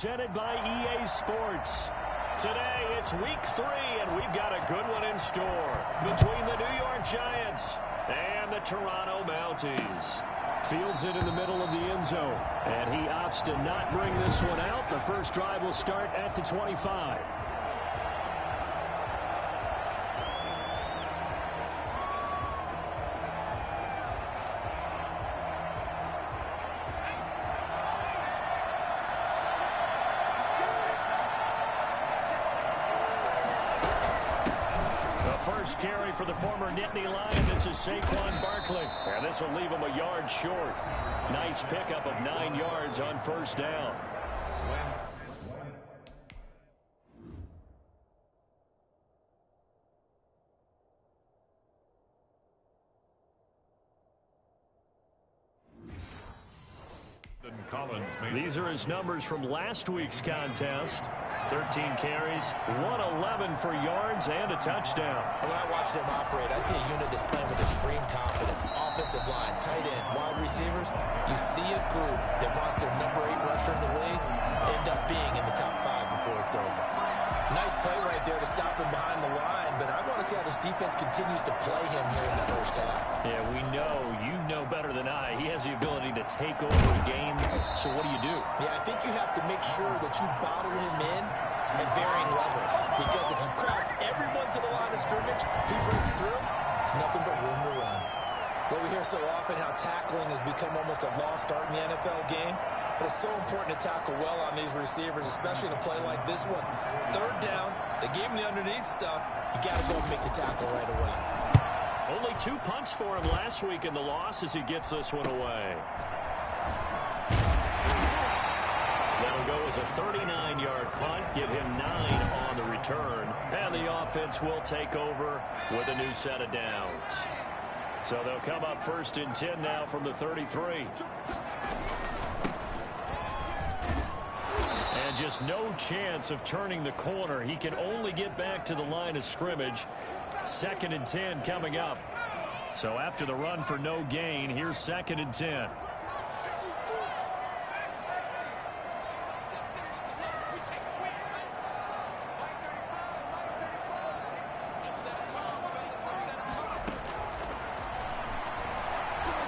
Presented by EA Sports. Today, it's week 3, and we've got a good one in store between the New York Giants and the Toronto Mounties. Fields it in the middle of the end zone, and he opts to not bring this one out. The first drive will start at the 25. Carry for the former Nittany Lion. This is Saquon Barkley. And this will leave him a yard short. Nice pickup of 9 yards on first down. These are his numbers from last week's contest. 13 carries, 111 for yards, and a touchdown. When I watch them operate, I see a unit that's playing with extreme confidence. Offensive line, tight ends, wide receivers. You see a group that wants their number 8 rusher in the league end up being in the top 5 before it's over. Nice play right there to stop him behind the line, but I want to see how this defense continues to play him here in the first half. Yeah, we know, you know better than I, he has the ability to take over a game. So what do? Yeah, I think you have to make sure that you bottle him in at varying levels, because if you crowd everyone to the line of scrimmage, if he breaks through, there's nothing but room to run. Well, we hear so often how tackling has become almost a lost art in the NFL game. But it's so important to tackle well on these receivers, especially in a play like this one. Third down, they gave him the underneath stuff. You got to go and make the tackle right away. Only 2 punts for him last week in the loss as he gets this one away. That'll go as a 39-yard punt, give him 9 on the return. And the offense will take over with a new set of downs. So they'll come up 1st and 10 now from the 33. And just no chance of turning the corner. He can only get back to the line of scrimmage. 2nd and 10 coming up. So after the run for no gain, here's 2nd and 10.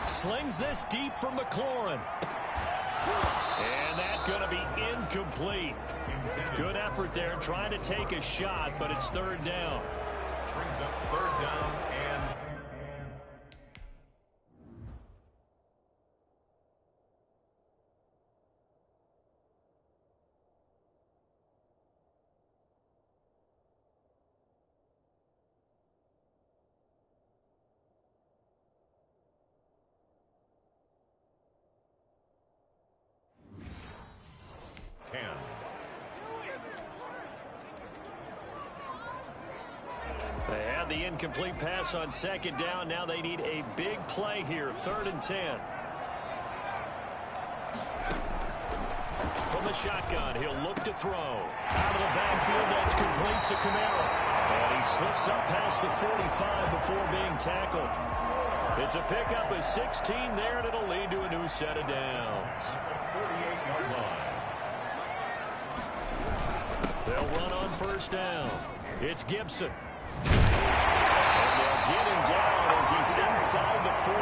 Slings this deep from McLaurin. And that's going to be incomplete. Good effort there trying to take a shot, but it's 3rd down. Brings up 3rd down and... They had the incomplete pass on 2nd down. Now they need a big play here. 3rd and 10. From the shotgun, he'll look to throw. Out of the backfield, that's complete to Kamara. And he slips up past the 45 before being tackled. It's a pickup of 16 there, and it'll lead to a new set of downs. 48-yard line. They'll run on 1st down. It's Gibson. And they'll get him down as he's inside the 40.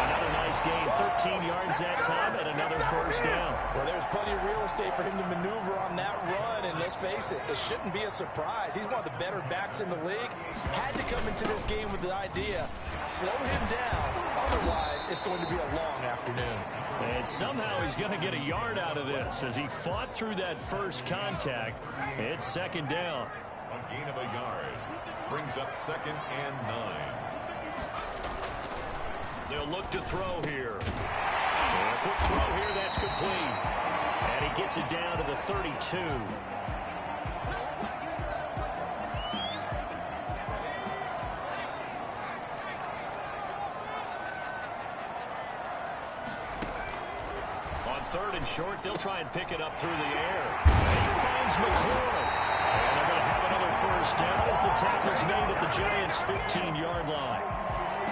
Another nice gain, 13 yards that time, and another 1st down. Well, there's plenty of real estate for him to maneuver on that run, and let's face it, it shouldn't be a surprise. He's one of the better backs in the league. Had to come into this game with the idea, slow him down, otherwise it's going to be a long afternoon. And somehow he's going to get a yard out of this as he fought through that first contact. It's 2nd down. A gain of a yard. Brings up 2nd and 9. They'll look to throw here. And a quick throw here, that's complete. And he gets it down to the 32. On 3rd and short, they'll try and pick it up through the air. And he finds McLaurin. And they're going to have another 1st down as the tackle's made at the Giants' 15-yard line.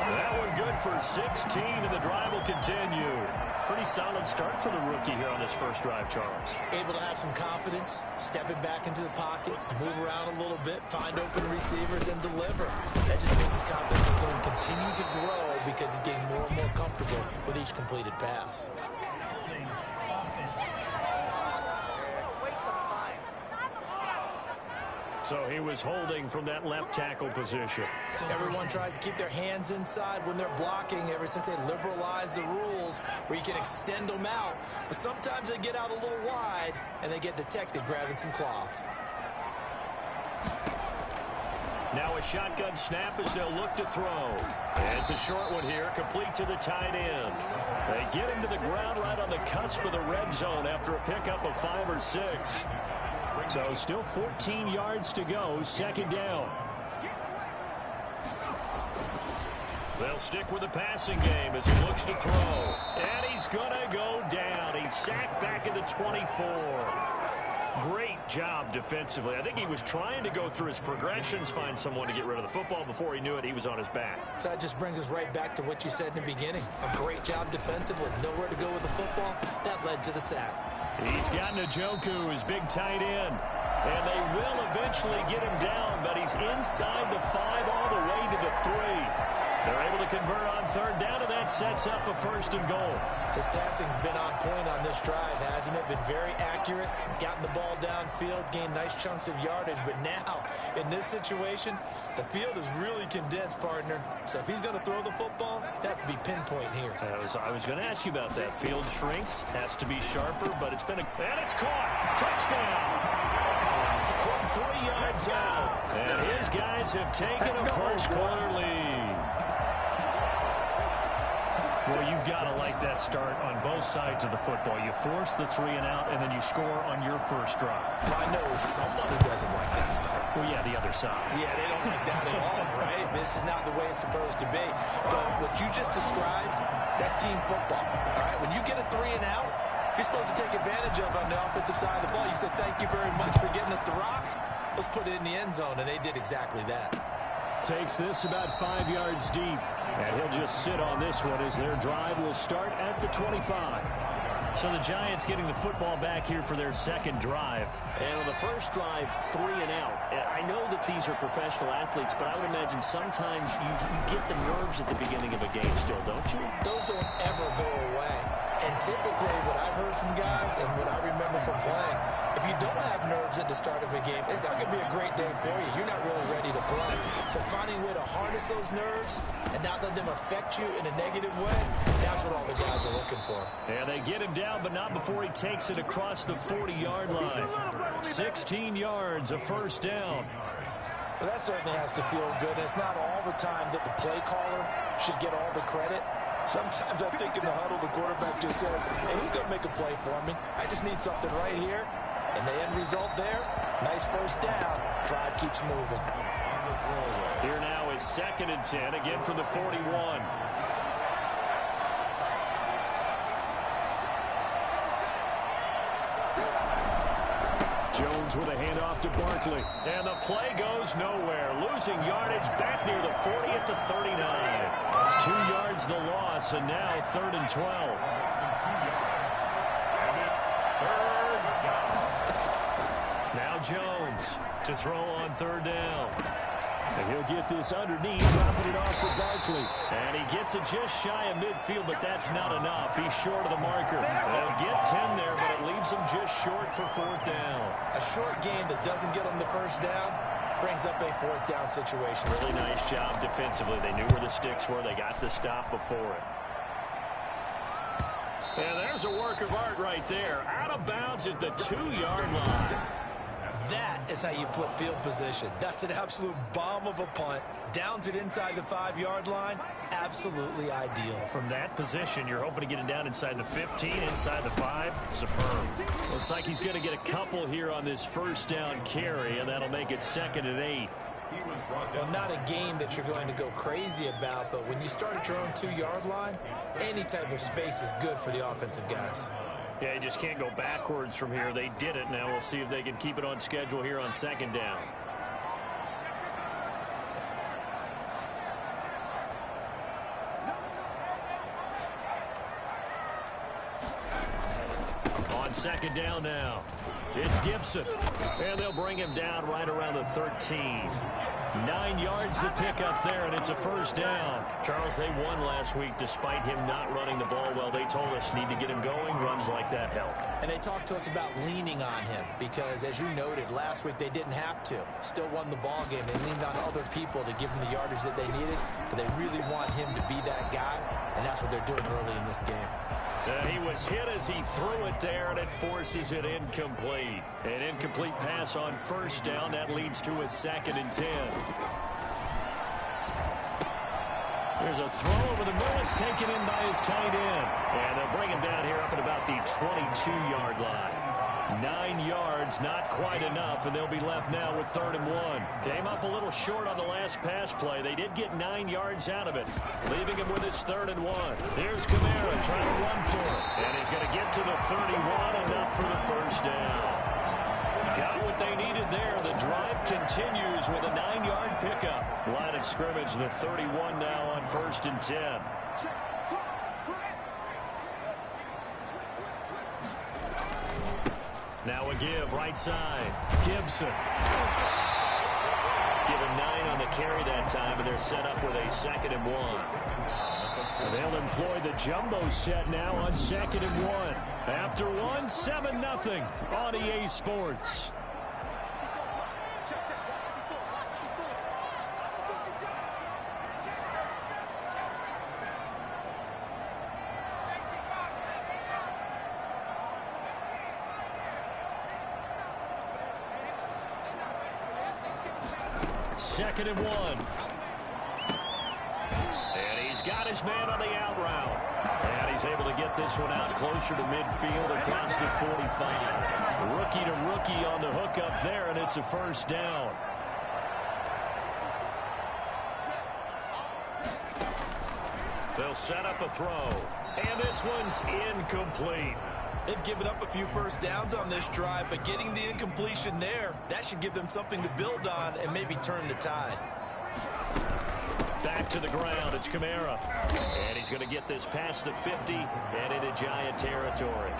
That one good for 16, and the drive will continue. Pretty solid start for the rookie here on this first drive, Charles. Able to have some confidence, stepping back into the pocket, move around a little bit, find open receivers, and deliver. That just means his confidence is going to continue to grow because he's getting more and more comfortable with each completed pass. So he was holding from that left tackle position. Everyone tries to keep their hands inside when they're blocking ever since they liberalized the rules where you can extend them out. But sometimes they get out a little wide and they get detected grabbing some cloth. Now a shotgun snap as they'll look to throw. And it's a short one here, complete to the tight end. They get him to the ground right on the cusp of the red zone after a pickup of 5 or 6. So still 14 yards to go, second down. They'll stick with the passing game as he looks to throw. And he's going to go down. He's sacked back at the 24. Great job defensively. I think he was trying to go through his progressions, find someone to get rid of the football. Before he knew it, he was on his back. So that just brings us right back to what you said in the beginning. A great job defensively. Nowhere to go with the football. That led to the sack. He's got Njoku, his big tight end. And they will eventually get him down, but he's inside the 5 all the way to the 3. They're able to convert on third down, and that sets up a 1st and goal. His passing's been on point on this drive, hasn't it? Been very accurate, gotten the ball downfield, gained nice chunks of yardage. But now, in this situation, the field is really condensed, partner. So if he's going to throw the football, that has to be pinpoint here. I was going to ask you about that. Field shrinks, has to be sharper, but it's been a... And it's caught! Touchdown! From 3 yards out. And his guys have taken a first quarter lead. Well, you've got to like that start on both sides of the football. You force the 3 and out, and then you score on your first drive. I know someone who doesn't like that start. Well, yeah, the other side. Yeah, they don't like that at all, right? This is not the way it's supposed to be. But what you just described, that's team football, all right? When you get a 3 and out, you're supposed to take advantage of on the offensive side of the ball. You said, thank you very much for getting us the rock. Let's put it in the end zone, and they did exactly that. Takes this about 5 yards deep. And he'll just sit on this one as their drive will start at the 25. So the Giants getting the football back here for their second drive. And on the first drive, 3 and out. I know that these are professional athletes, but I would imagine sometimes you get the nerves at the beginning of a game still, don't you? Those don't ever go away. And typically what I've heard from guys and what I remember from playing, if you don't have nerves at the start of a game, it's not going to be a great day for you. You're not really ready to play. So finding a way to harness those nerves and not let them affect you in a negative way, that's what all the guys are looking for. And they get him down, but not before he takes it across the 40-yard line. 16 yards, a first down. Well, that certainly has to feel good. And it's not all the time that the play caller should get all the credit. Sometimes I think in the huddle, the quarterback just says, hey, who's going to make a play for me? I just need something right here. And the end result there, nice first down. Drive keeps moving. Here now is 2nd and 10, again from the 41. Jones with a handoff to Barkley. And the play goes nowhere. Losing yardage back near the 40 at the 39. 2 yards the loss, and now 3rd and 12. Now Jones to throw on 3rd down. And he'll get this underneath, dropping it off for Barkley. And he gets it just shy of midfield, but that's not enough. He's short of the marker. They'll get 10 there, but it leaves him just short for 4th down. A short gain that doesn't get him the first down brings up a 4th down situation. Really nice job defensively. They knew where the sticks were. They got the stop before it. And there's a work of art right there. Out of bounds at the 2-yard line. That is how you flip field position. That's an absolute bomb of a punt. Downs it inside the 5-yard line. Absolutely ideal. From that position, you're hoping to get it down inside the 15, inside the 5. Superb. Looks like he's going to get a couple here on this first down carry, and that'll make it 2nd and 8. Well, not a game that you're going to go crazy about, but when you start at your own 2-yard line, any type of space is good for the offensive guys. Yeah, you just can't go backwards from here. They did it. Now we'll see if they can keep it on schedule here on 2nd down. second down now. It's Gibson. And they'll bring him down right around the 13. 9 yards to pick up there, and it's a first down. Charles, they won last week despite him not running the ball well. They told us need to get him going. Runs like that help. And they talked to us about leaning on him because, as you noted, last week they didn't have to. Still won the ball game. They leaned on other people to give them the yardage that they needed, but they really want him to be that guy, and that's what they're doing early in this game. He was hit as he threw it there, and it forces it incomplete. An incomplete pass on first down. That leads to a 2nd and 10. There's a throw over the middle. It's taken in by his tight end. And they'll bring him down here up at about the 22-yard line. 9 yards, not quite enough, and they'll be left now with 3rd and 1. Came up a little short on the last pass play. They did get 9 yards out of it, leaving him with his 3rd and 1. Here's Kamara trying to run for it, and he's going to get to the 31, enough for the first down. Got what they needed there. The drive continues with a 9-yard pickup. Line of scrimmage, the 31 now on 1st and 10. Now a give, right side. Gibson. Given 9 on the carry that time, and they're set up with a 2nd and 1. They'll employ the jumbo set now on 2nd and 1. After 1, 7-0 on EA Sports. Second and 1. And he's got his man on the out route. And he's able to get this one out closer to midfield across the 45. Rookie to rookie on the hook up there, and it's a first down. They'll set up a throw. And this one's incomplete. They've given up a few first downs on this drive, but getting the incompletion there, that should give them something to build on and maybe turn the tide. Back to the ground, it's Kamara. And he's going to get this past the 50 and into Giant territory.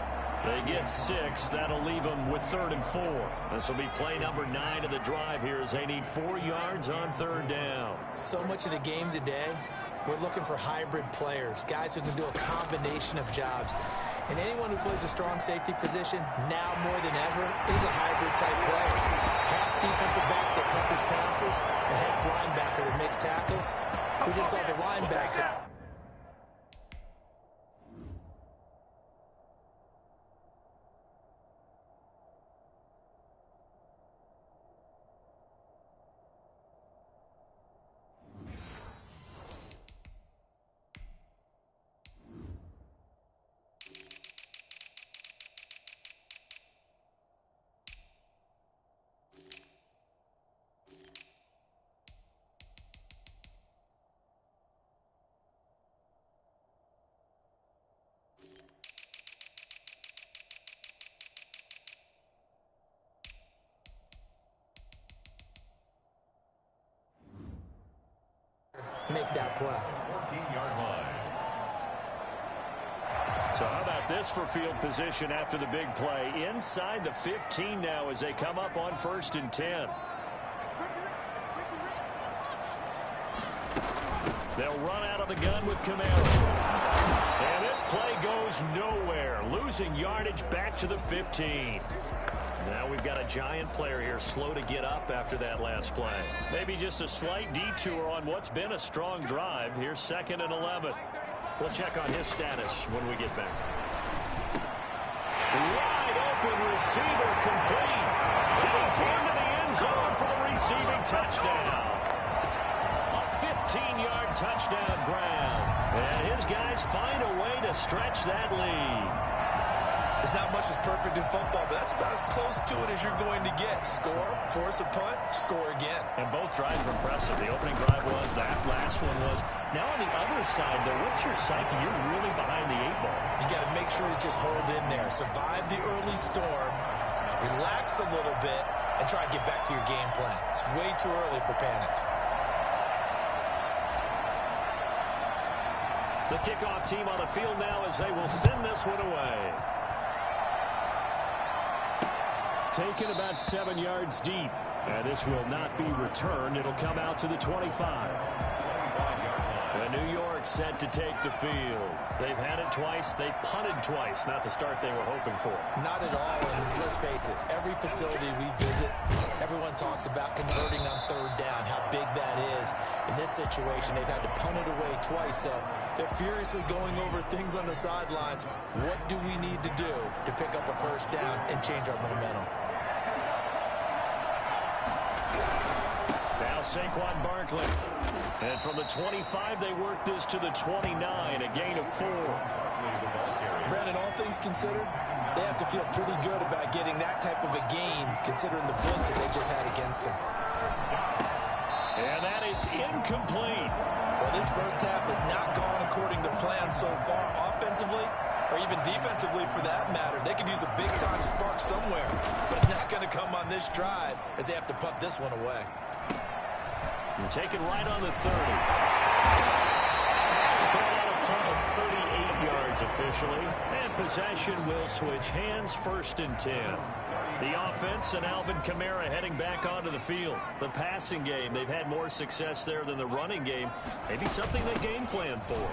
They get 6. That'll leave them with 3rd and 4. This will be play number 9 of the drive here as they need 4 yards on 3rd down. So much of the game today, we're looking for hybrid players, guys who can do a combination of jobs. And anyone who plays a strong safety position, now more than ever, is a hybrid-type player. Half defensive back that covers passes, and half linebacker that makes tackles. We just saw the linebacker. Make that play. 14-yard line. So how about this for field position after the big play? Inside the 15 now as they come up on 1st and 10. They'll run out of the gun with Kamara. And this play goes nowhere. Losing yardage back to the 15. Now we've got a Giant player here slow to get up after that last play. Maybe just a slight detour on what's been a strong drive. Here's 2nd and 11. We'll check on his status when we get back. Wide open receiver complete. And he's into the end zone for the receiving touchdown. A 15-yard touchdown grab. And his guys find a way to stretch that lead. There's not much that's perfect in football, but that's about as close to it as you're going to get. Score, force a punt, score again. And both drives were impressive. The opening drive was, that last one was. Now on the other side, though, what's your psyche? You're really behind the 8 ball. You got to make sure to just hold in there. Survive the early storm, relax a little bit, and try and get back to your game plan. It's way too early for panic. The kickoff team on the field now as they will send this one away. Taken about 7 yards deep. And this will not be returned. It'll come out to the 25. And New York set to take the field. They've had it twice. They've punted twice. Not the start they were hoping for. Not at all. And let's face it, every facility we visit, everyone talks about converting on third down, how big that is. In this situation, they've had to punt it away twice. So they're furiously going over things on the sidelines. What do we need to do to pick up a first down and change our momentum? Now Saquon Barkley. And from the 25, they work this to the 29, a gain of 4. Brandon, all things considered, they have to feel pretty good about getting that type of a gain, considering the blitz that they just had against them. And that is incomplete. Well, this first half has not gone according to plan so far, offensively or even defensively for that matter. They could use a big-time spark somewhere, but it's not going to come on this drive as they have to punt this one away. You're taken right on the 30. Ball out a punt of 38 yards officially. And possession will switch hands, 1st and 10. The offense and Alvin Kamara heading back onto the field. The passing game, they've had more success there than the running game. Maybe something they game plan for.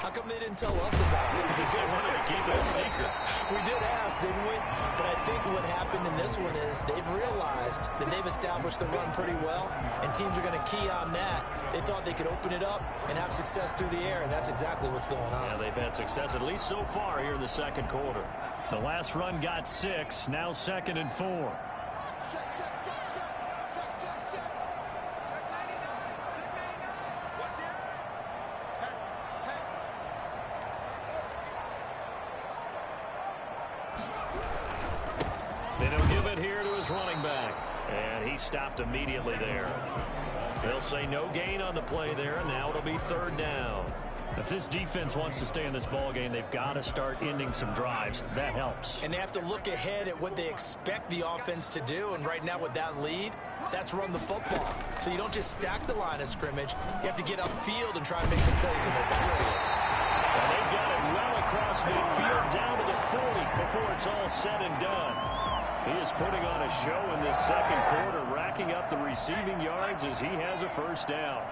How come they didn't tell us about it? Because they wanted to keep it a secret. We did ask, didn't we? But I think what happened in this one is they've realized that they've established the run pretty well, and teams are going to key on that. They thought they could open it up and have success through the air, and that's exactly what's going on. Yeah, they've had success at least so far here in the second quarter. The last run got 6, now 2nd and 4. And he'll give it here to his running back. And he stopped immediately there. They'll say no gain on the play there, and now it'll be 3rd down. If this defense wants to stay in this ballgame, they've got to start ending some drives. That helps. And they have to look ahead at what they expect the offense to do. And right now with that lead, that's run the football. So you don't just stack the line of scrimmage. You have to get upfield and try and make some plays in the backfield. And they've got it well across midfield down to the 40 before it's all said and done. He is putting on a show in this second quarter, racking up the receiving yards as he has a first down.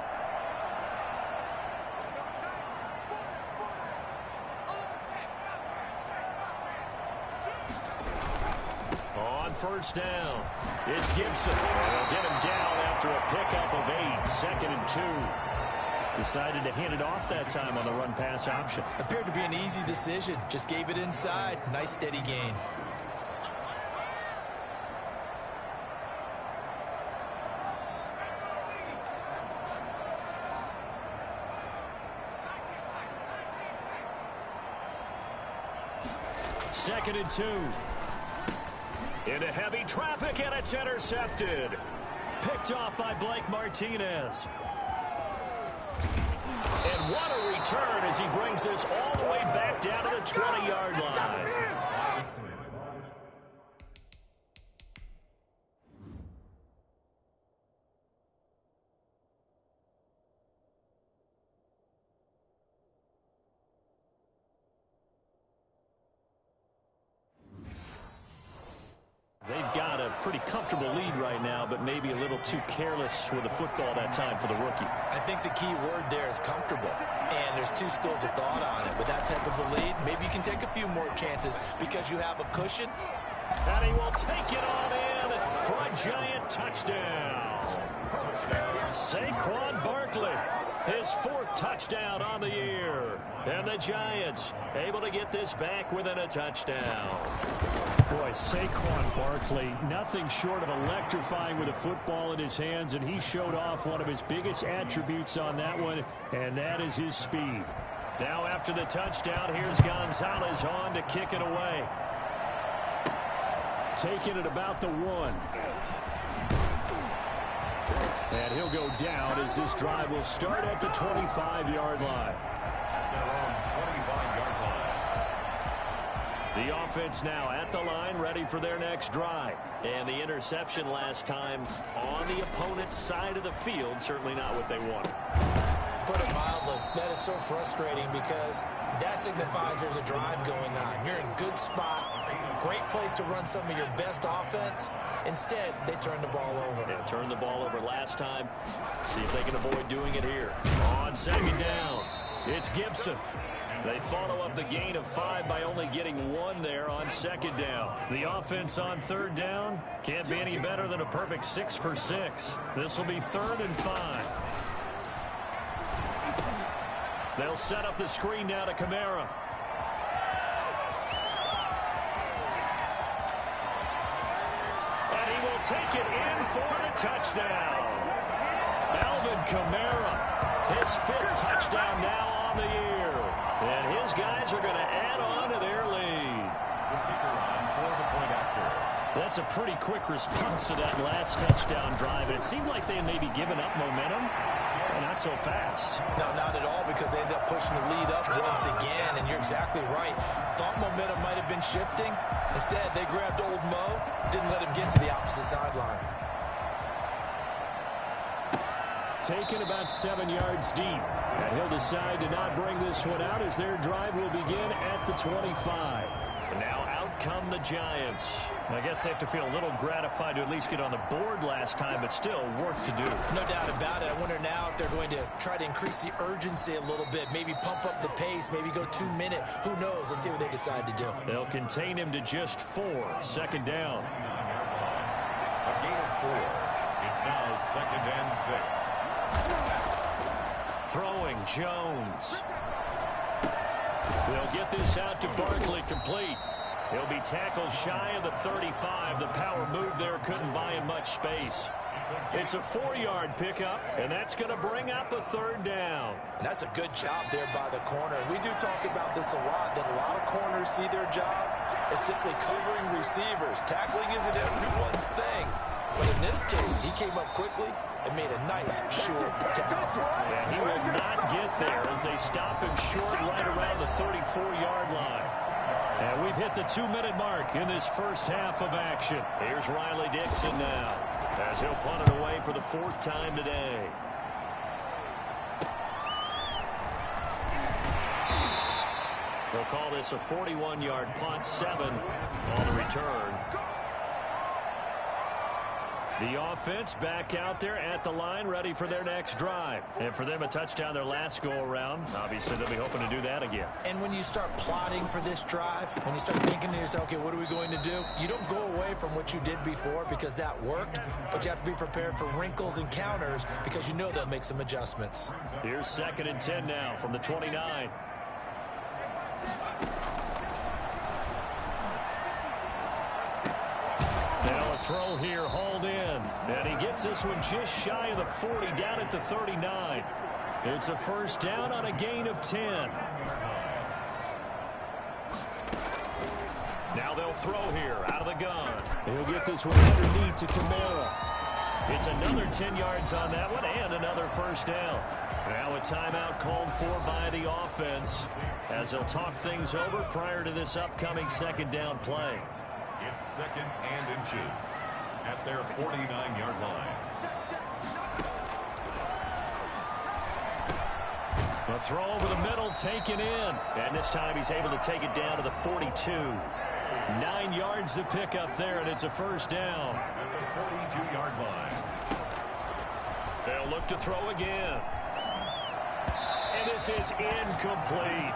On first down, it's Gibson. They'll get him down after a pickup of 8, 2nd and 2. Decided to hand it off that time on the run-pass option. Appeared to be an easy decision. Just gave it inside. Nice steady gain. Second and 2. Into heavy traffic, and it's intercepted. Picked off by Blake Martinez. And what a return as he brings this all the way back down to the 20-yard line. They've got a pretty comfortable lead right now, but maybe a little too careless with the football that time for the rookie. I think the key word there is comfortable. And there's two schools of thought on it. With that type of a lead, maybe you can take a few more chances because you have a cushion. And he will take it on in for a giant touchdown. Saquon Barkley, his 4th touchdown on the year. And the Giants able to get this back within a touchdown. Boy, Saquon Barkley, nothing short of electrifying with a football in his hands, and he showed off one of his biggest attributes on that one, and that is his speed. Now after the touchdown, here's Gonzalez on to kick it away. Taking it about the 1. And he'll go down as this drive will start at the 25-yard line. The offense now at the line, ready for their next drive. And the interception last time on the opponent's side of the field, certainly not what they wanted. Put it mildly, that is so frustrating because that signifies there's a drive going on. You're in good spot. Great place to run some of your best offense. Instead, they turn the ball over. Yeah, turned the ball over last time. See if they can avoid doing it here. On second down, it's Gibson. They follow up the gain of 5 by only getting 1 there on second down. The offense on third down can't be any better than a perfect 6 for 6. This will be 3rd and 5. They'll set up the screen now to Kamara. And he will take it in for the touchdown. Alvin Kamara, his 5th touchdown now on the year. And his guys are going to add on to their lead. That's a pretty quick response to that last touchdown drive. And it seemed like they had maybe given up momentum. Not so fast. No, not at all, because they ended up pushing the lead up once again. And you're exactly right. Thought momentum might have been shifting. Instead, they grabbed old Mo, didn't let him get to the opposite sideline. Taken about 7 yards deep. And he'll decide to not bring this one out as their drive will begin at the 25. Now out come the Giants. I guess they have to feel a little gratified to at least get on the board last time, but still work to do. No doubt about it. I wonder now if they're going to try to increase the urgency a little bit, maybe pump up the pace, maybe go 2-minute. Who knows? Let's see what they decide to do. They'll contain him to just 4. Second down. A gain of 4. It's now 2nd and 6. Throwing Jones. They'll get this out to Barkley, complete. He'll be tackled shy of the 35. The power move there couldn't buy him much space. It's a 4-yard pickup, and that's going to bring up a 3rd down. And that's a good job there by the corner. We do talk about this a lot, that a lot of corners see their job as simply covering receivers. Tackling isn't everyone's thing. But in this case, he came up quickly and made a nice, short tackle. And he will not get there as they stop him short right around the 34-yard line. And we've hit the 2-minute mark in this first half of action. Here's Riley Dixon now as he'll punt it away for the 4th time today. They'll call this a 41-yard punt, 7 on the return. The offense back out there at the line, ready for their next drive. And for them, a touchdown their last go-around. Obviously, they'll be hoping to do that again. And when you start plotting for this drive, when you start thinking to yourself, okay, what are we going to do? You don't go away from what you did before because that worked, but you have to be prepared for wrinkles and counters because you know they'll make some adjustments. Here's 2nd and 10 now from the 29. Now a throw here, hauled in. And he gets this one just shy of the 40, down at the 39. It's a 1st down on a gain of 10. Now they'll throw here, out of the gun. He'll get this one underneath to Kamara. It's another 10 yards on that one, and another 1st down. Now a timeout called for by the offense as they'll talk things over prior to this upcoming 2nd down play. It's 2nd and inches at their 49-yard line. A throw over the middle, taken in. And this time he's able to take it down to the 42. 9 yards to pick up there, and it's a 1st down. At the 42-yard line. They'll look to throw again. And this is incomplete.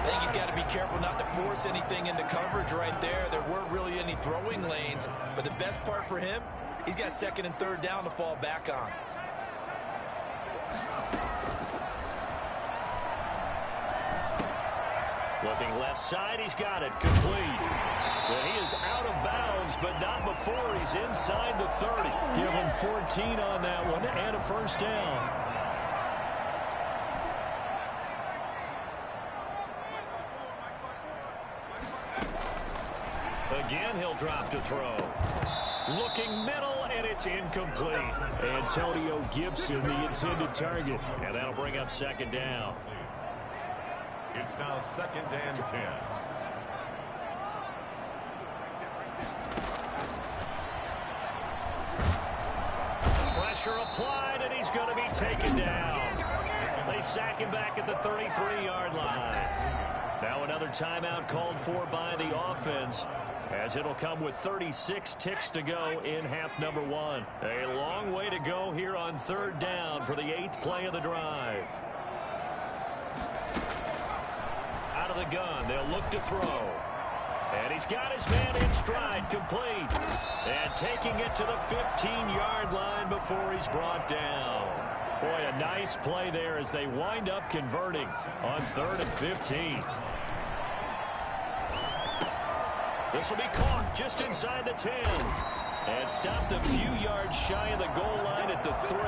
I think he's got to be careful not to force anything into coverage right there. There weren't really any throwing lanes, but the best part for him, he's got 2nd and 3rd down to fall back on. Looking left side, he's got it, complete. Well, he is out of bounds, but not before he's inside the 30. Give him 14 on that one and a 1st down. Again, he'll drop to throw. Looking middle, and it's incomplete. Antonio Gibson, the intended target. And that'll bring up 2nd down. It's now 2nd and 10. Pressure applied, and he's going to be taken down. They sack him back at the 33-yard line. Now another timeout called for by the offense as it'll come with 36 ticks to go in half number one. A long way to go here on third down for the 8th play of the drive. Out of the gun, they'll look to throw. And he's got his man in stride, complete. And taking it to the 15-yard line before he's brought down. Boy, a nice play there as they wind up converting on 3rd and 15. This will be caught just inside the 10. And stopped a few yards shy of the goal line at the 3.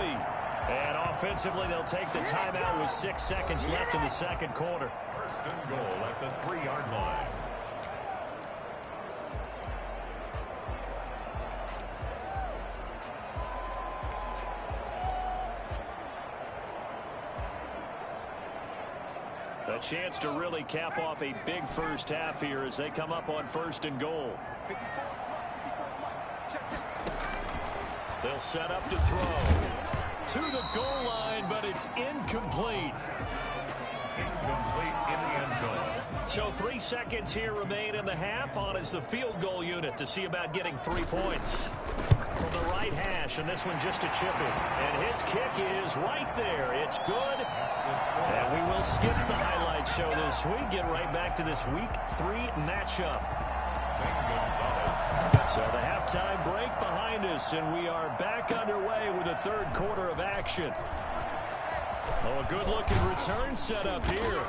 And offensively, they'll take the timeout with 6 seconds left in the second quarter. First and goal at the 3-yard line. A chance to really cap off a big first half here as they come up on 1st and goal. They'll set up to throw. To the goal line, but it's incomplete. Incomplete in the end zone. So 3 seconds here remain in the half on as the field goal unit to see about getting 3 points. From the right hash, and this one just a chip in. And his kick is right there. It's good. And we will skip the highlight show this week. Get right back to this Week 3 matchup. So the halftime break behind us, and we are back underway with the 3rd quarter of action. Oh, a good-looking return set up here.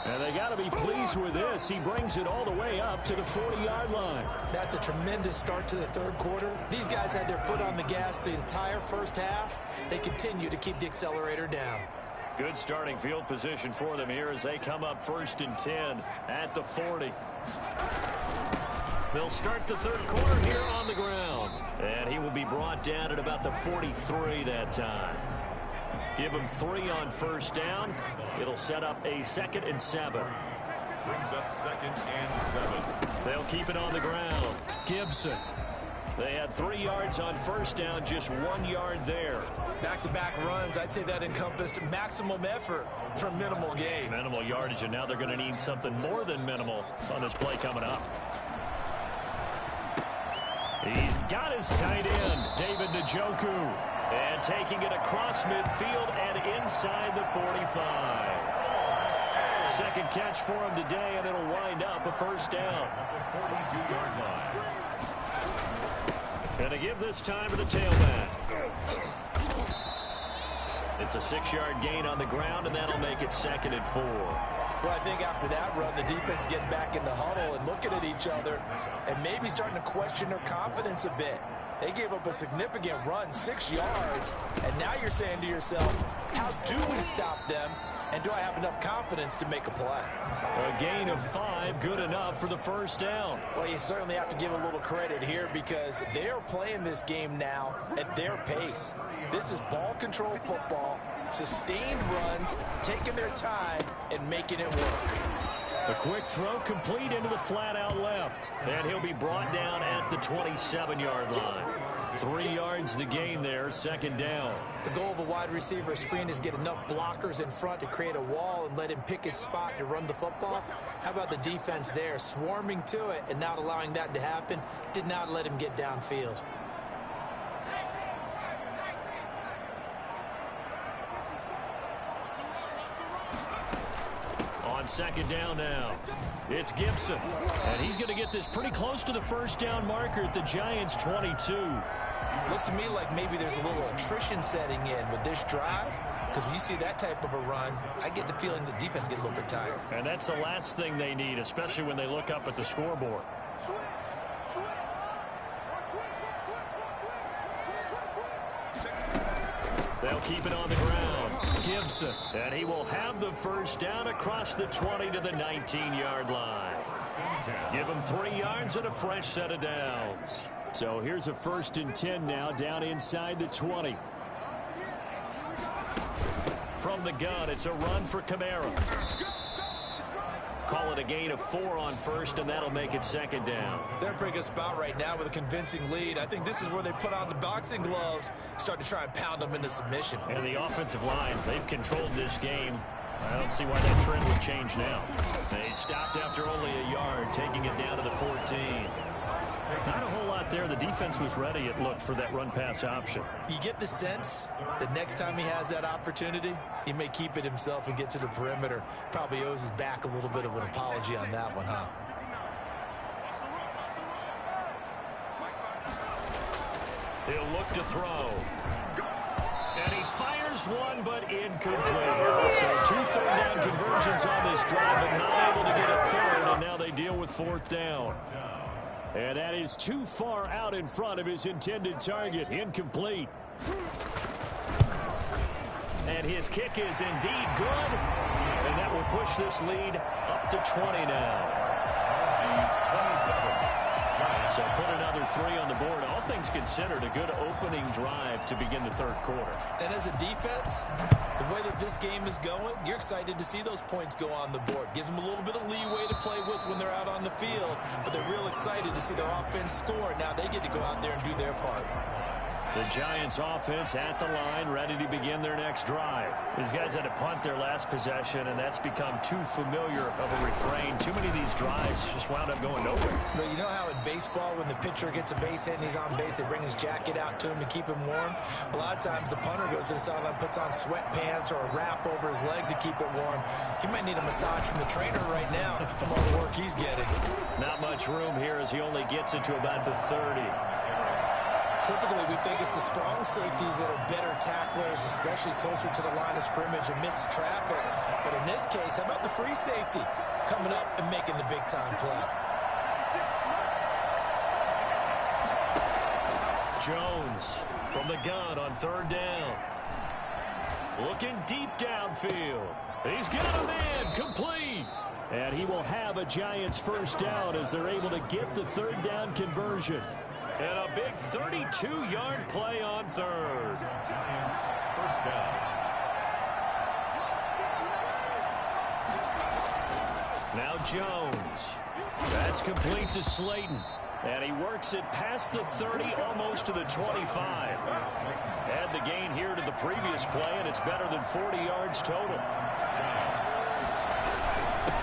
And they got to be pleased with this. He brings it all the way up to the 40-yard line. That's a tremendous start to the 3rd quarter. These guys had their foot on the gas the entire first half. They continue to keep the accelerator down. Good starting field position for them here as they come up 1st and 10 at the 40. They'll start the 3rd quarter here on the ground. And he will be brought down at about the 43 that time. Give him 3 on 1st down. It'll set up a 2nd and 7. Brings up 2nd and 7. They'll keep it on the ground. Gibson. They had 3 yards on 1st down, just 1 yard there. Back-to-back runs, I'd say that encompassed maximum effort from minimal gain. Minimal yardage, and now they're going to need something more than minimal on this play coming up. He's got his tight end, David Njoku. And taking it across midfield and inside the 45. Second catch for him today, and it'll wind up a 1st down. At the 42-yard line. Going to give this time to the tailback. It's a 6-yard gain on the ground, and that'll make it 2nd and 4. Well, I think after that run, the defense getting back in the huddle and looking at each other and maybe starting to question their confidence a bit. They gave up a significant run, 6 yards, and now you're saying to yourself, how do we stop them, and do I have enough confidence to make a play? A gain of 5, good enough for the 1st down. Well, you certainly have to give a little credit here because they are playing this game now at their pace. This is ball control football, sustained runs, taking their time, and making it work. A quick throw complete into the flat out left. And he'll be brought down at the 27-yard line. 3 yards the gain there, 2nd down. The goal of a wide receiver screen is get enough blockers in front to create a wall and let him pick his spot to run the football. How about the defense there, swarming to it and not allowing that to happen? Did not let him get downfield. On 2nd down now, it's Gibson. And he's going to get this pretty close to the 1st down marker at the Giants' 22. Looks to me like maybe there's a little attrition setting in with this drive. Because when you see that type of a run, I get the feeling the defense gets a little bit tired. And that's the last thing they need, especially when they look up at the scoreboard. They'll keep it on the ground. Gibson. And he will have the 1st down across the 20 to the 19-yard line. Give him 3 yards and a fresh set of downs. So here's a 1st and 10 now down inside the 20. From the gun, it's a run for Kamara. Call it a gain of 4 on 1st, and that'll make it 2nd down. They're in a pretty good spot right now with a convincing lead. I think this is where they put on the boxing gloves, start to try and pound them into submission. And the offensive line, they've controlled this game. I don't see why that trend would change now. They stopped after only a yard, taking it down to the 14. Not a whole lot there. The defense was ready, it looked, for that run-pass option. You get the sense that next time he has that opportunity, he may keep it himself and get to the perimeter. Probably owes his back a little bit of an apology on that one, huh? He'll look to throw. And he fires one, but incomplete. So 2 third-down conversions on this drive, but not able to get a third, and now they deal with 4th down. And that is too far out in front of his intended target. Incomplete. And his kick is indeed good. And that will push this lead up to 20 now. So put another 3 on the board. All things considered, a good opening drive to begin the 3rd quarter. And as a defense, the way that this game is going, you're excited to see those points go on the board. Gives them a little bit of leeway to play with when they're out on the field, but they're real excited to see their offense score. Now they get to go out there and do their part. The Giants offense at the line, ready to begin their next drive. These guys had to punt their last possession, and that's become too familiar of a refrain. Too many of these drives just wound up going nowhere. But you know how in baseball, when the pitcher gets a base hit and he's on base, they bring his jacket out to him to keep him warm? A lot of times the punter goes to the sideline, puts on sweatpants or a wrap over his leg to keep it warm. He might need a massage from the trainer right now from all the work he's getting. Not much room here as he only gets it to about the 30. Typically, we think it's the strong safeties that are better tacklers, especially closer to the line of scrimmage amidst traffic. But in this case, how about the free safety coming up and making the big-time play? Jones from the gun on 3rd down. Looking deep downfield. He's got a man complete. And he will have a Giants 1st down as they're able to get the 3rd down conversion. And a big 32-yard play on 3rd. Giants 1st down. Now Jones. That's complete to Slayton. And he works it past the 30, almost to the 25. Add the gain here to the previous play, and it's better than 40 yards total.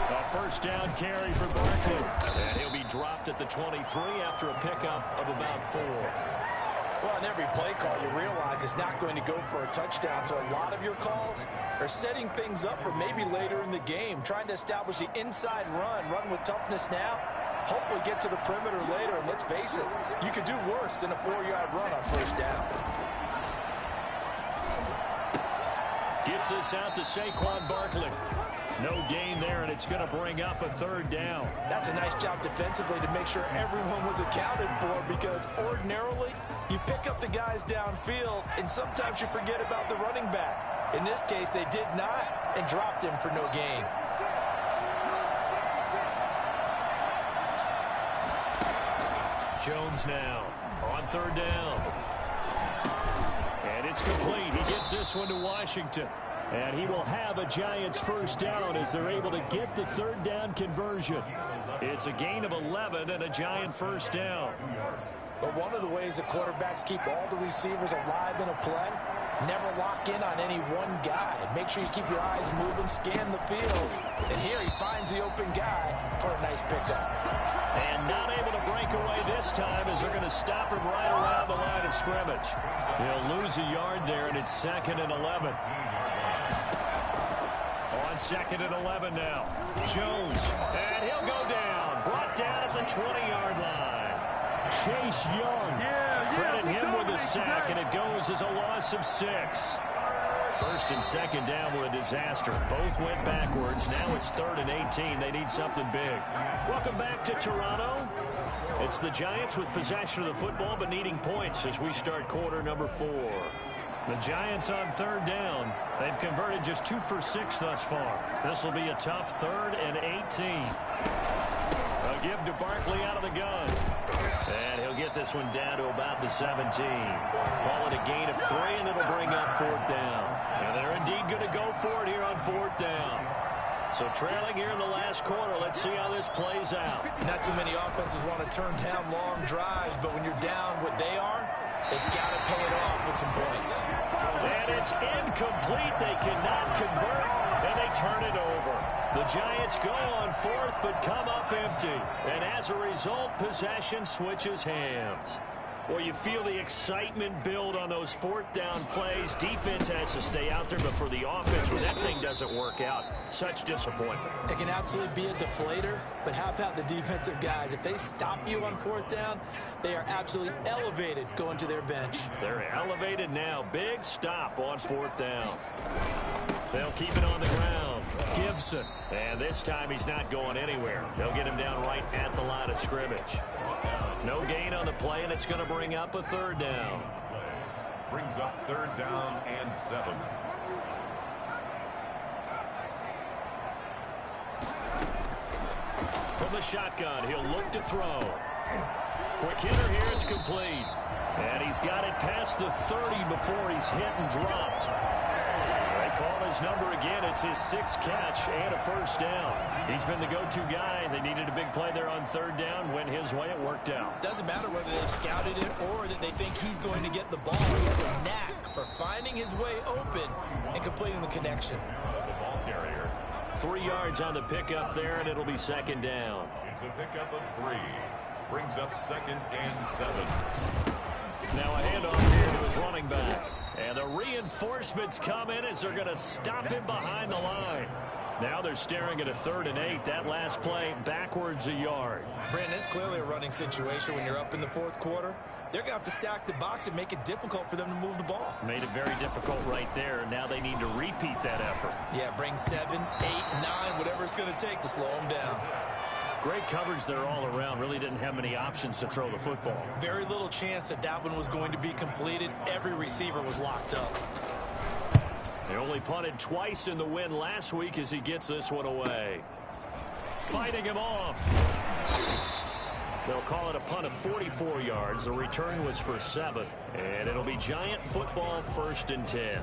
A 1st down carry for Barkley. And he'll be dropped at the 23 after a pickup of about 4. Well, in every play call, you realize it's not going to go for a touchdown. So a lot of your calls are setting things up for maybe later in the game, trying to establish the inside run with toughness now. Hopefully get to the perimeter later, and let's face it, you could do worse than a 4-yard run on 1st down. Gets this out to Saquon Barkley. No gain there, and it's going to bring up a 3rd down. That's a nice job defensively to make sure everyone was accounted for, because ordinarily you pick up the guys downfield, and sometimes you forget about the running back. In this case, they did not and dropped him for no gain. Jones now on 3rd down. And it's complete. He gets this one to Washington. And he will have a Giants 1st down as they're able to get the 3rd down conversion. It's a gain of 11 and a Giant 1st down. But one of the ways the quarterbacks keep all the receivers alive in a play, never lock in on any one guy. Make sure you keep your eyes moving, scan the field. And here he finds the open guy for a nice pickup. And not able to break away this time as they're going to stop him right around the line of scrimmage. He'll lose a yard there, and it's 2nd and 11. On 2nd and 11 now. Jones, and he'll go down. Brought down at the 20-yard line. Chase Young. Credit him with a sack, and it goes as a loss of 6. 1st and 2nd down with a disaster. Both went backwards. Now it's 3rd and 18. They need something big. Welcome back to Toronto. It's the Giants with possession of the football, but needing points as we start quarter number 4. The Giants on 3rd down. They've converted just 2 for 6 thus far. This will be a tough 3rd and 18. A give to Barkley out of the gun. And he'll get this one down to about the 17. Call it a gain of 3, and it'll bring up 4th down. And they're indeed going to go for it here on 4th down. So trailing here in the last quarter, let's see how this plays out. Not too many offenses want to turn down long drives, but when you're down what they are, They've got to pay it off with some points. And it's incomplete. They cannot convert, and they turn it over. The Giants go on fourth, but come up empty. And as a result, possession switches hands. Well, you feel the excitement build on those fourth down plays. Defense has to stay out there, but for the offense, when that thing doesn't work out, such disappointment. It can absolutely be a deflator, but how about the defensive guys? If they stop you on fourth down, they are absolutely elevated going to their bench. They're elevated now. Big stop on fourth down. They'll keep it on the ground. Gibson. And this time he's not going anywhere. They'll get him down right at the line of scrimmage. No gain on the play, and it's going to bring up a third down. Brings up third down and 7. From the shotgun, he'll look to throw. Quick hitter here, it's complete. And he's got it past the 30 before he's hit and dropped. They call his number again. It's his 6th catch and a first down. He's been the go-to guy. They needed a big play there on third down. Went his way. It worked out. Doesn't matter whether they scouted it or that they think he's going to get the ball. He has a knack for finding his way open and completing the connection. The ball carrier. 3 yards on the pickup there, and it'll be second down. It's a pickup of 3. Brings up second and 7. Now a handoff here to his running back. And the reinforcements come in as they're going to stop him behind the line. Now they're staring at a 3rd and 8. That last play backwards a yard. Brandon, it's clearly a running situation when you're up in the fourth quarter. They're going to have to stack the box and make it difficult for them to move the ball. Made it very difficult right there. Now they need to repeat that effort. Yeah, bring 7, 8, 9, whatever it's going to take to slow them down. Great coverage there all around. Really didn't have many options to throw the football. Very little chance that that one was going to be completed. Every receiver was locked up. They only punted twice in the win last week as he gets this one away. Fighting him off. They'll call it a punt of 44 yards. The return was for 7. And it'll be Giant football, 1st and 10.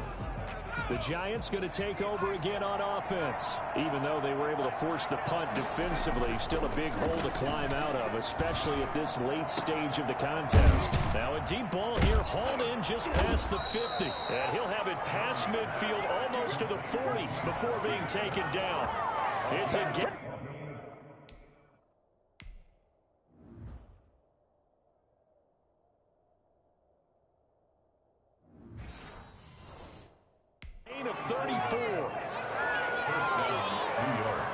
The Giants going to take over again on offense. Even though they were able to force the punt defensively, still a big hole to climb out of, especially at this late stage of the contest. Now a deep ball here, hauled in just past the 50. And he'll have it past midfield almost to the 40 before being taken down. It's a get. Of 34. First down, New York.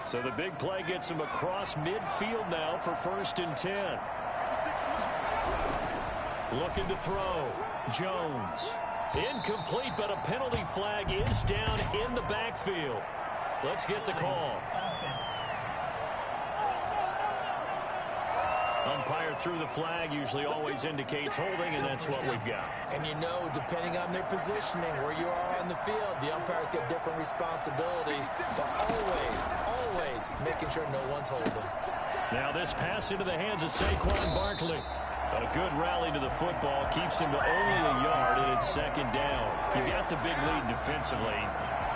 So the big play gets him across midfield now for 1st and 10. Looking to throw. Jones. Incomplete, but a penalty flag is down in the backfield. Let's get the call. Umpire threw the flag, usually always indicates holding, and that's what we've got. And you know, depending on their positioning, where you are on the field, the umpire's got different responsibilities, but always making sure no one's holding. Now this pass into the hands of Saquon Barkley. A good rally to the football, keeps him to only a yard, and it's 2nd down. You got the big lead defensively.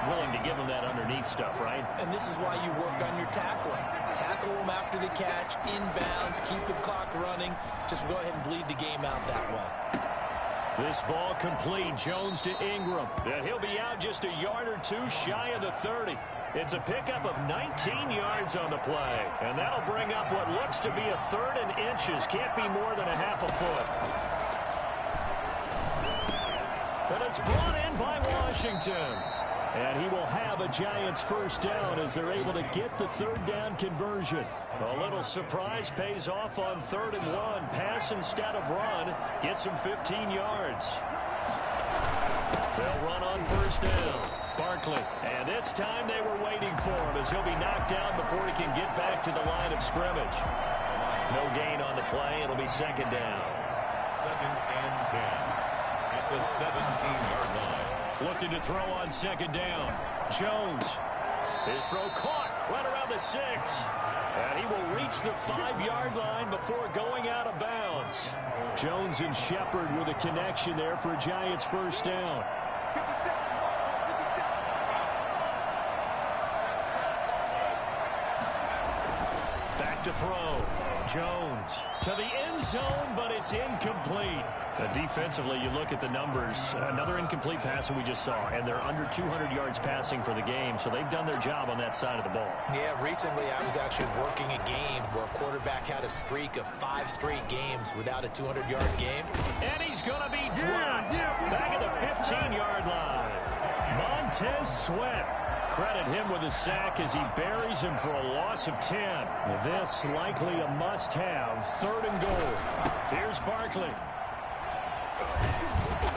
Willing to give him that underneath stuff, right? And this is why you work on your tackling. Tackle them after the catch, inbounds, keep the clock running. Just go ahead and bleed the game out that way. This ball complete. Jones to Ingram. And he'll be out just a yard or 2 shy of the 30. It's a pickup of 19 yards on the play. And that'll bring up what looks to be a 3rd and inches. Can't be more than a half a foot. But it's brought in by Washington. And he will have a Giants first down as they're able to get the 3rd down conversion. A little surprise pays off on 3rd and 1. Pass instead of run. Gets him 15 yards. They'll run on 1st down. Barkley. And this time they were waiting for him as he'll be knocked down before he can get back to the line of scrimmage. No gain on the play. It'll be 2nd down. 2nd and 10 at the 17-yard line. Looking to throw on 2nd down. Jones. His throw caught right around the 6. And he will reach the 5-yard line before going out of bounds. Jones and Shepard with a connection there for Giants first down. Back to throw. Jones to the end zone, but it's incomplete. Defensively, you look at the numbers. Another incomplete pass that we just saw, and they're under 200 yards passing for the game, so they've done their job on that side of the ball. Yeah, recently I was actually working a game where a quarterback had a streak of 5 straight games without a 200-yard game. And he's going to be dropped back at the 15-yard line. Montez Sweat. Credit him with a sack as he buries him for a loss of 10. This likely a must-have. 3rd and goal. Here's Barkley.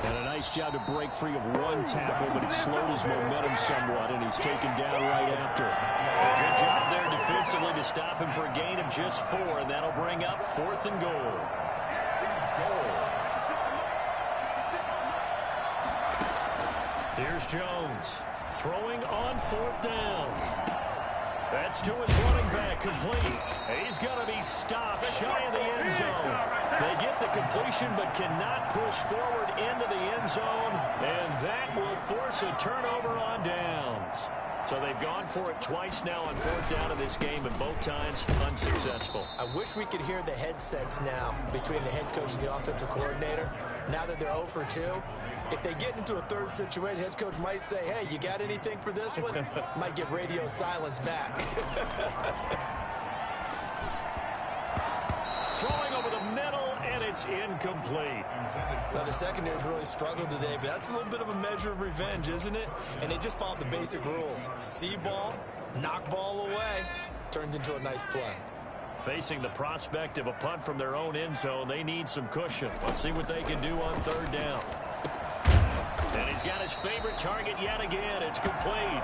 And a nice job to break free of one tackle, but it slowed his momentum somewhat, and he's taken down right after. Good job there defensively to stop him for a gain of just 4, and that'll bring up 4th and goal. Here's Jones. Throwing on 4th down. That's to his running back, complete. He's going to be stopped shy of the end zone. They get the completion but cannot push forward into the end zone, and that will force a turnover on downs. So they've gone for it twice now on 4th down in this game, and both times unsuccessful. I wish we could hear the headsets now between the head coach and the offensive coordinator. Now that they're 0 for 2, if they get into a 3rd situation, head coach might say, hey, you got anything for this one? Might get radio silence back. Throwing over the middle, and it's incomplete. Now, the secondary's really struggled today, but that's a little bit of a measure of revenge, isn't it? And they just followed the basic rules. See ball, knock ball away, turned into a nice play. Facing the prospect of a punt from their own end zone, they need some cushion. Let's see what they can do on 3rd down. And he's got his favorite target yet again. It's complete.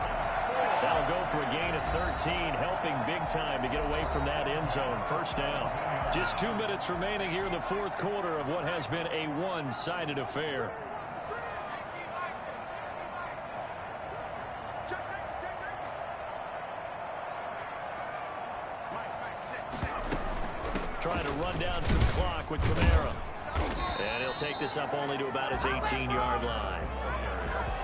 That'll go for a gain of 13, helping big time to get away from that end zone. 1st down. Just 2 minutes remaining here in the 4th quarter of what has been a one-sided affair. Trying to run down some clock with Kamara. And he'll take this up only to about his 18-yard line.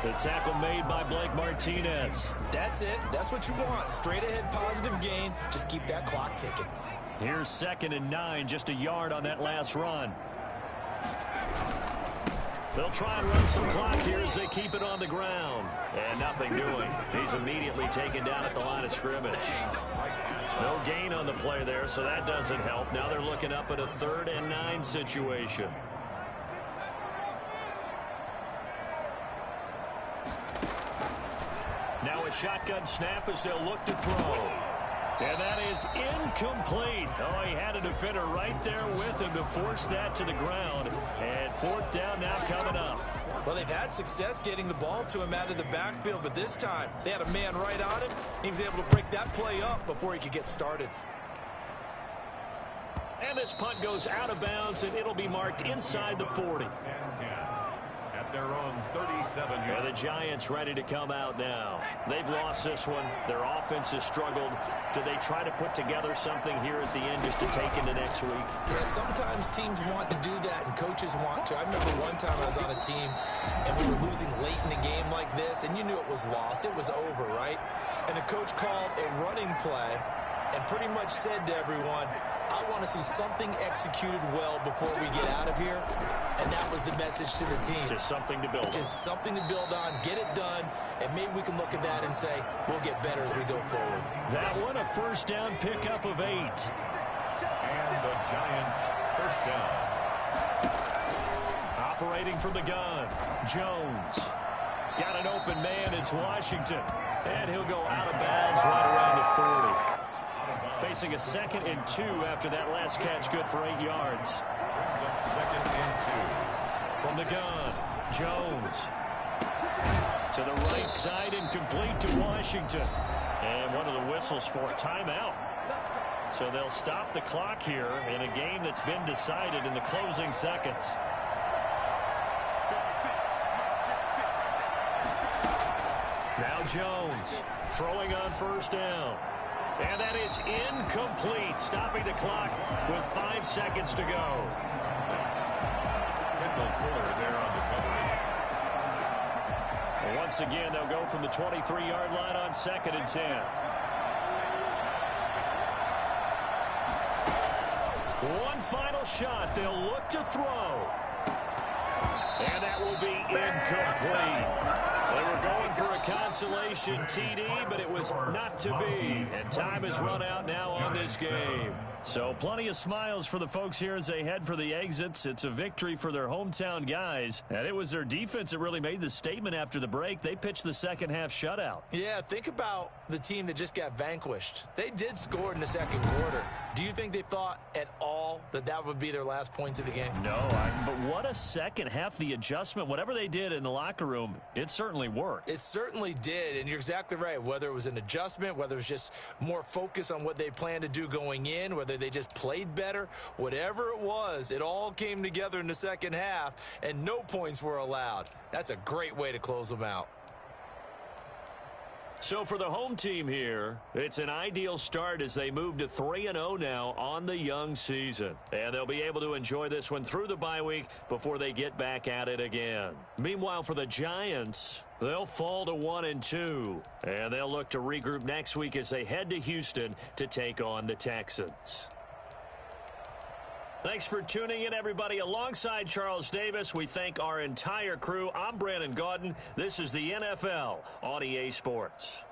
The tackle made by Blake Martinez. That's it. That's what you want. Straight ahead positive gain. Just keep that clock ticking. Here's 2nd and 9, just a yard on that last run. They'll try and run some clock here as they keep it on the ground. And nothing doing. He's immediately taken down at the line of scrimmage. No gain on the play there, so that doesn't help. Now they're looking up at a 3rd and 9 situation. Now a shotgun snap as they'll look to throw. And that is incomplete. Oh, he had a defender right there with him to force that to the ground. And 4th down now coming up. Well, they've had success getting the ball to him out of the backfield, but this time they had a man right on him. He was able to break that play up before he could get started. And this punt goes out of bounds, and it'll be marked inside the 40. At their own 37. And the Giants ready to come out now. They've lost this one. Their offense has struggled. Do they try to put together something here at the end just to take into next week? Yeah, sometimes teams want to do that and coaches want to. I remember one time I was on a team and we were losing late in the game like this, and you knew it was lost. It was over, right? And the coach called a running play and pretty much said to everyone, I want to see something executed well before we get out of here. And that was the message to the team. Just something to build on. Just something to build on, get it done, and maybe we can look at that and say, we'll get better as we go forward. That one a 1st down pickup of 8. And the Giants 1st down. Operating from the gun, Jones. Got an open man, it's Washington. And he'll go out of bounds right around the 40. Facing a 2nd and 2 after that last catch, good for 8 yards. Brings up 2nd and 2. From the gun, Jones. To the right side and complete to Washington. And one of the whistles for a timeout. So they'll stop the clock here in a game that's been decided in the closing seconds. Now Jones throwing on 1st down. And that is incomplete, stopping the clock with 5 seconds to go. Kendall Fuller there on the coverage. And once again, they'll go from the 23-yard line on 2nd and 10. One final shot. They'll look to throw. And that will be incomplete. They were going for a consolation TD, but it was not to be. And time has run out now on this game. So plenty of smiles for the folks here as they head for the exits. It's a victory for their hometown guys. And it was their defense that really made the statement after the break. They pitched the second half shutout. Yeah, think about the team that just got vanquished. They did score in the second quarter. Do you think they thought at all that that would be their last points of the game? No, but what a second half. The adjustment, whatever they did in the locker room, it certainly worked. It certainly did, and you're exactly right. Whether it was an adjustment, whether it was just more focus on what they planned to do going in, whether they just played better, whatever it was, it all came together in the second half, and no points were allowed. That's a great way to close them out. So for the home team here, it's an ideal start as they move to 3-0 now on the young season. And they'll be able to enjoy this one through the bye week before they get back at it again. Meanwhile, for the Giants, they'll fall to 1-2. And they'll look to regroup next week as they head to Houston to take on the Texans. Thanks for tuning in, everybody. Alongside Charles Davis, we thank our entire crew. I'm Brandon Gaudin. This is the NFL on EA Sports.